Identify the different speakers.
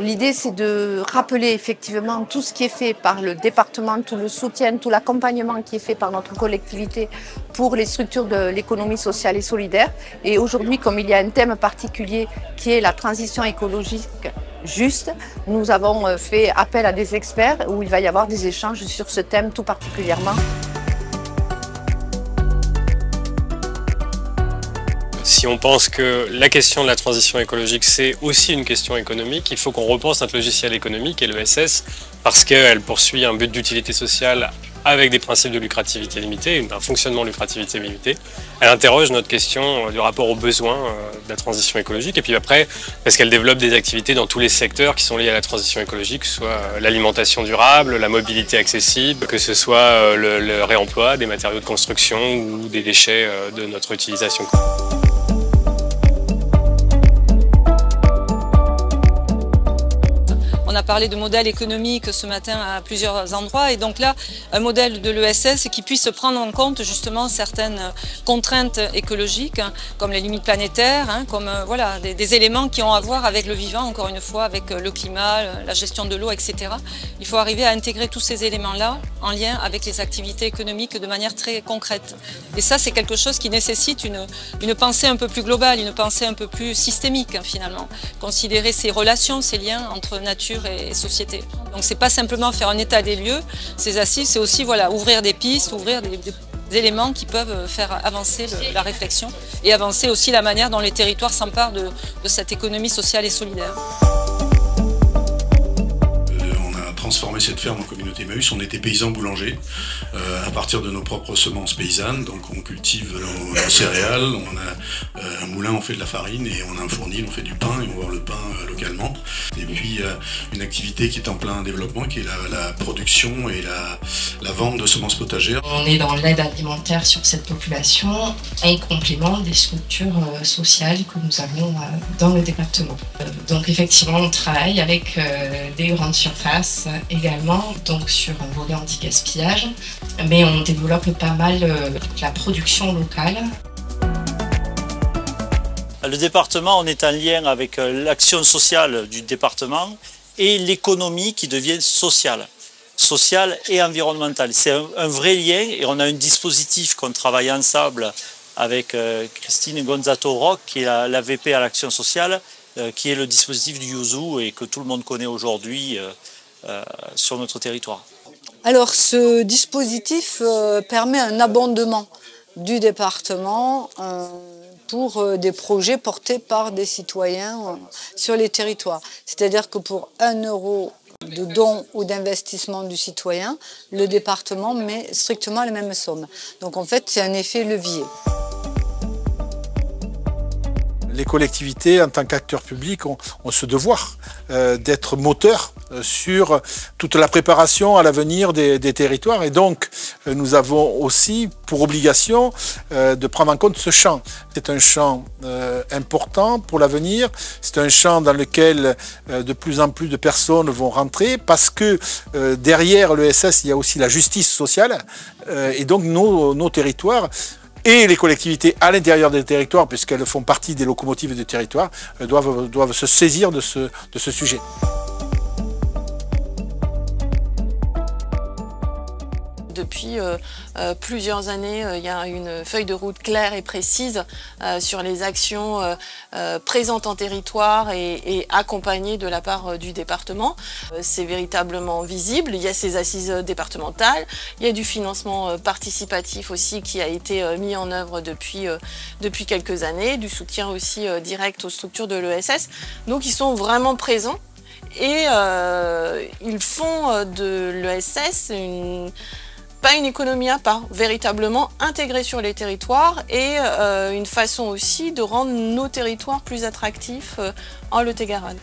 Speaker 1: L'idée, c'est de rappeler effectivement tout ce qui est fait par le département, tout le soutien, tout l'accompagnement qui est fait par notre collectivité pour les structures de l'économie sociale et solidaire. Et aujourd'hui, comme il y a un thème particulier qui est la transition écologique juste, nous avons fait appel à des experts où il va y avoir des échanges sur ce thème tout particulièrement.
Speaker 2: Si on pense que la question de la transition écologique, c'est aussi une question économique, il faut qu'on repense notre logiciel économique et l'ESS parce qu'elle poursuit un but d'utilité sociale avec des principes de lucrativité limitée, d'un fonctionnement lucrativité limitée. Elle interroge notre question du rapport aux besoins de la transition écologique et puis après, parce qu'elle développe des activités dans tous les secteurs qui sont liés à la transition écologique, que ce soit l'alimentation durable, la mobilité accessible, que ce soit le réemploi des matériaux de construction ou des déchets de notre utilisation.
Speaker 3: On a parlé de modèle économique ce matin à plusieurs endroits et donc là, un modèle de l'ESS qui puisse prendre en compte justement certaines contraintes écologiques comme les limites planétaires, comme voilà, des éléments qui ont à voir avec le vivant, encore une fois, avec le climat, la gestion de l'eau, etc. Il faut arriver à intégrer tous ces éléments-là en lien avec les activités économiques de manière très concrète. Et ça, c'est quelque chose qui nécessite une pensée un peu plus globale, une pensée un peu plus systémique finalement. Considérer ces relations, ces liens entre nature et société. Donc c'est pas simplement faire un état des lieux, ces assises, c'est aussi voilà, ouvrir des pistes, ouvrir des éléments qui peuvent faire avancer la réflexion et avancer aussi la manière dont les territoires s'emparent de cette économie sociale et solidaire.
Speaker 4: Transformer cette ferme en communauté Emmaüs, on était paysans boulangers à partir de nos propres semences paysannes, donc on cultive nos céréales, on a un moulin, on fait de la farine et on a un fournil, on fait du pain et on vend le pain localement. Et puis une activité qui est en plein développement qui est la production et la vente de semences potagères.
Speaker 5: On est dans l'aide alimentaire sur cette population en complément des structures sociales que nous avons dans le département. Donc effectivement on travaille avec des grandes surfaces également, donc sur un volet anti-gaspillage, mais on développe pas mal la production locale.
Speaker 6: Le département, on est en lien avec l'action sociale du département et l'économie qui devient sociale et environnementale. C'est un vrai lien et on a un dispositif qu'on travaille ensemble avec Christine Gonzato-Roch, qui est la VP à l'action sociale, qui est le dispositif du Yuzu et que tout le monde connaît aujourd'hui sur notre territoire.
Speaker 7: Alors ce dispositif permet un abondement du département pour des projets portés par des citoyens sur les territoires. C'est-à-dire que pour 1 euro de don ou d'investissement du citoyen, le département met strictement les mêmes sommes. Donc en fait c'est un effet levier.
Speaker 8: Les collectivités, en tant qu'acteurs publics, ont ce devoir d'être moteurs sur toute la préparation à l'avenir des territoires. Et donc, nous avons aussi pour obligation de prendre en compte ce champ. C'est un champ important pour l'avenir. C'est un champ dans lequel de plus en plus de personnes vont rentrer parce que derrière l'ESS, il y a aussi la justice sociale. Et donc, nos territoires et les collectivités à l'intérieur des territoires, puisqu'elles font partie des locomotives des territoires, doivent se saisir de ce sujet.
Speaker 9: Depuis plusieurs années, il y a une feuille de route claire et précise sur les actions présentes en territoire et accompagnées de la part du département. C'est véritablement visible, il y a ces assises départementales, il y a du financement participatif aussi qui a été mis en œuvre depuis quelques années, du soutien aussi direct aux structures de l'ESS. Donc ils sont vraiment présents et ils font de l'ESS pas une économie à part, véritablement intégrée sur les territoires et une façon aussi de rendre nos territoires plus attractifs en Lot-et-Garonne.